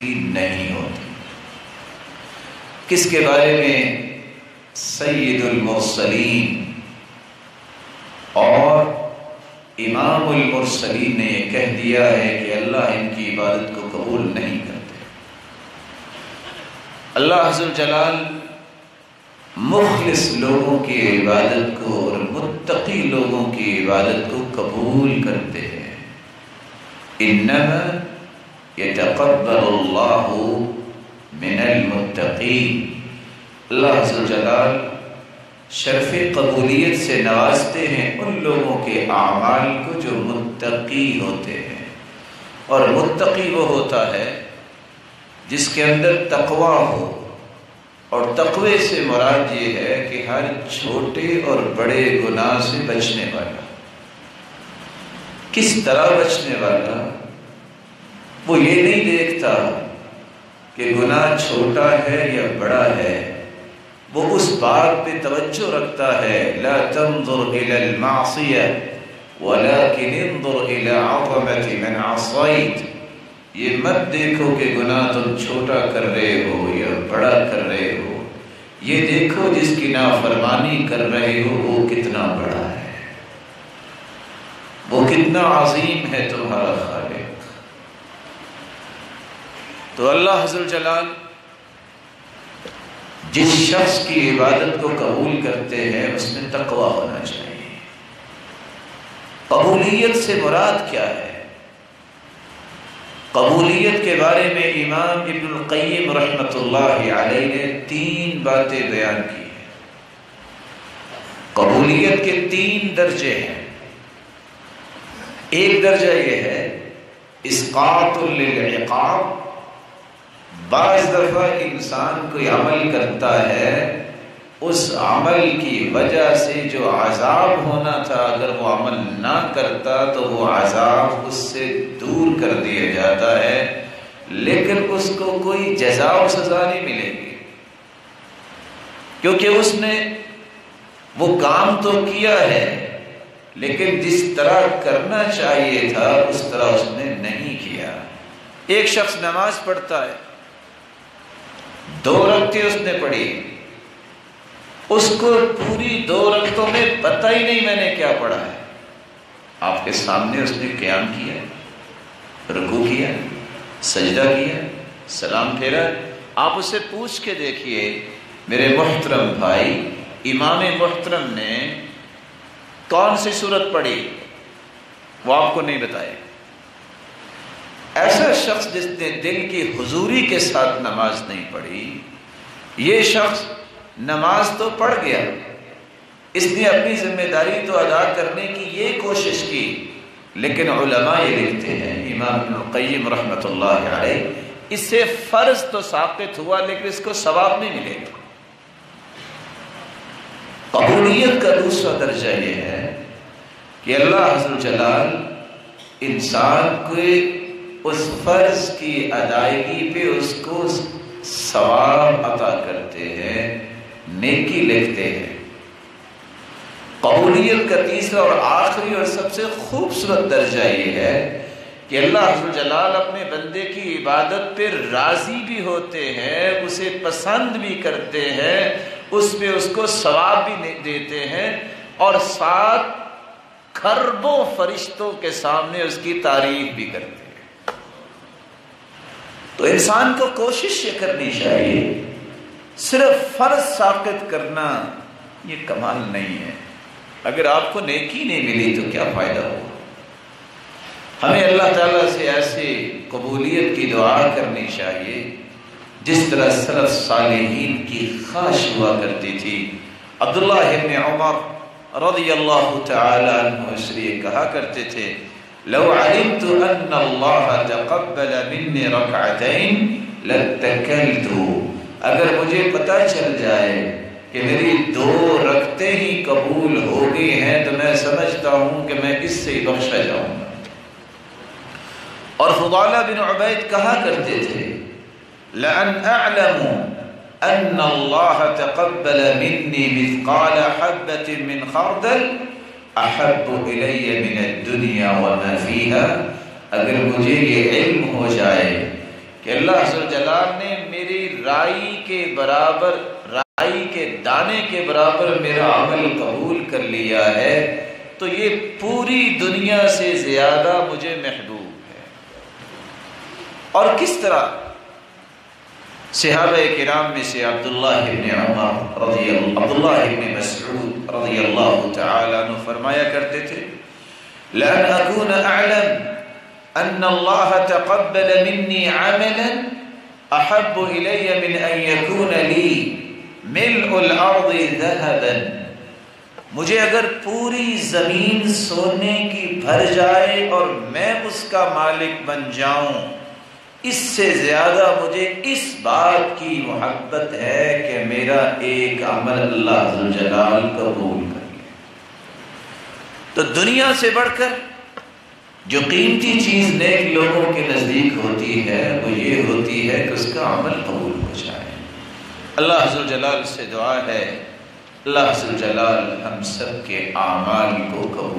نہیں ہوتی. کس کے بارے میں؟ سید المرسلین اور امام المرسلین نے یہ کہہ دیا ہے کہ اللہ ان کی عبادت کو قبول نہیں کرتے. اللہ عز و جلال مخلص لوگوں کی عبادت کو اور متقی لوگوں کی عبادت کو قبول کرتے ہیں. انما یتقبل اللہ من المتقین. اللہ عز و جلال شرف قبولیت سے نوازتے ہیں ان لوگوں کے اعمال کو جو متقی ہوتے ہیں. اور متقی وہ ہوتا ہے جس کے اندر تقوی ہو، اور تقوی سے مراد یہ ہے کہ ہر چھوٹے اور بڑے گناہ سے بچنے والا. کس طرح بچنے والا؟ وہ یہ نہیں دیکھتا کہ گناہ چھوٹا ہے یا بڑا ہے، وہ اس بات پہ توجہ رکھتا ہے. لا تنظر الى المعصیة ولكن انظر الى عظمة من عصیت. یہ مت دیکھو کہ گناہ تم چھوٹا کر رہے ہو یا بڑا کر رہے ہو، یہ دیکھو جس کی نافرمانی کر رہے ہو وہ کتنا بڑا ہے، وہ کتنا عظیم ہے تمہارا خالق. تو اللہ عز و جلال جس شخص کی عبادت کو قبول کرتے ہیں اس میں تقوی ہونا چاہیے. قبولیت سے مراد کیا ہے؟ قبولیت کے بارے میں امام ابن القیم رحمۃ اللہ علیہ نے 3 باتیں بیان کی ہیں. قبولیت کے 3 درجے ہیں. ایک درجہ یہ ہے اسقاط للعقاب. بعض دفعہ انسان کوئی عمل کرتا ہے، اس عمل کی وجہ سے جو عذاب ہونا تھا اگر وہ عمل نہ کرتا تو وہ عذاب اس سے دور کر دیا جاتا ہے، لیکن اس کو کوئی جزا و سزا نہیں ملے گی، کیونکہ اس نے وہ کام تو کیا ہے لیکن جس طرح کرنا چاہیے تھا اس طرح اس نے نہیں کیا. ایک شخص نماز پڑھتا ہے، 2 رکعتیں اس نے پڑھی، اس کو پوری 2 رکعتوں میں پتہ ہی نہیں میں نے کیا پڑھا ہے. آپ کے سامنے اس نے قیام کیا، رکوع کیا، سجدہ کیا، سلام پھیرا. آپ اس سے پوچھ کے دیکھیے میرے محترم بھائی، امام محترم نے کون سی سورت پڑھی؟ وہ آپ کو نہیں بتائے. ایسا شخص جس نے دل کی حضوری کے ساتھ نماز نہیں پڑھی، یہ شخص نماز تو پڑھ گیا، اس نے اپنی ذمہ داری تو ادا کرنے کی یہ کوشش کی، لیکن علماء یہ لکھتے ہیں، امام ابن القیم رحمۃ اللہ علیہ، اس سے فرض تو ثابت ہوا لیکن اس کو ثواب نہیں ملے گا. قبولیت کا دوسرا درجہ یہ ہے کہ اللہ عز و جلال انسان کو اس فرض کی ادائیگی پہ اس کو ثواب عطا کرتے ہیں، نیکی لکھتے ہیں. قبولیت کا تیسرا اور آخری اور سب سے خوبصورت درجہ یہ ہے کہ اللہ عز و جلال اپنے بندے کی عبادت پہ راضی بھی ہوتے ہیں، اسے پسند بھی کرتے ہیں، اس پہ اس کو ثواب بھی دیتے ہیں، اور 7 کھربوں فرشتوں کے سامنے اس کی تعریف بھی کرتے ہیں. تو انسان کو کوشش یہ کرنی چاہیے، صرف فرض ثابت کرنا یہ کمال نہیں ہے. اگر آپ کو نیکی نہیں ملی تو کیا فائدہ ہو؟ ہمیں اللہ تعالیٰ سے ایسے قبولیت کی دعا کرنی چاہیے جس طرح سلف صالحین کی خواہش ہوا کرتی تھی. عبداللہ ابن عمر رضی اللہ تعالی عنہ اس لیے کہا کرتے تھے، لو علمت ان اللہ تقبل مني رکعتین لاتکلت. اگر مجھے پتہ چل جائے کہ میری 2 رکعتیں ہی قبول ہو گئی ہیں تو میں سمجھتا ہوں کہ میں اس سے بخشا جاؤں گا. اور فضالہ بن عبید کہا کرتے تھے، لأن اعلم ان اللہ تقبل مني مثقال حبة من خردل احب الی من الدنیا وما فیہا. اگر مجھے یہ علم ہو جائے کہ اللہ ذل جلال نے میری رائی کے برابر، رائی کے دانے کے برابر میرا عمل قبول کر لیا ہے تو یہ پوری دنیا سے زیادہ مجھے محبوب ہے۔ اور کس طرح صحابہ کرام میں سے عبداللہ ابن مسعود رضی اللہ تعالی عنہ فرمایا کرتے تھے لَأَنْ أَكُونَ أَعْلَمْ أَنَّ اللَّهَ تَقَبَّلَ مِنِّي عَمَلًا أَحَبُّ إِلَيَّ مِنْ أَنْ يَكُونَ لِي مِلْءُ الْأَرْضِ ذَهَبًا، مجھے اگر پوری زمین سونے کی بھر جائے اور میں اس کا مالک بن جاؤں، اس سے زیادہ مجھے اس بات کی محبت ہے کہ میرا ایک عمل اللہ ذل جلال قبول کر لے۔ تو دنیا سے بڑھ کر جو قیمتی چیز نیک لوگوں کے نزدیک ہوتی ہے وہ یہ ہوتی ہے کہ اس کا عمل قبول ہو جائے۔ اللہ ذل جلال سے دعا ہے اللہ ذل جلال ہم سب کے اعمال کو قبول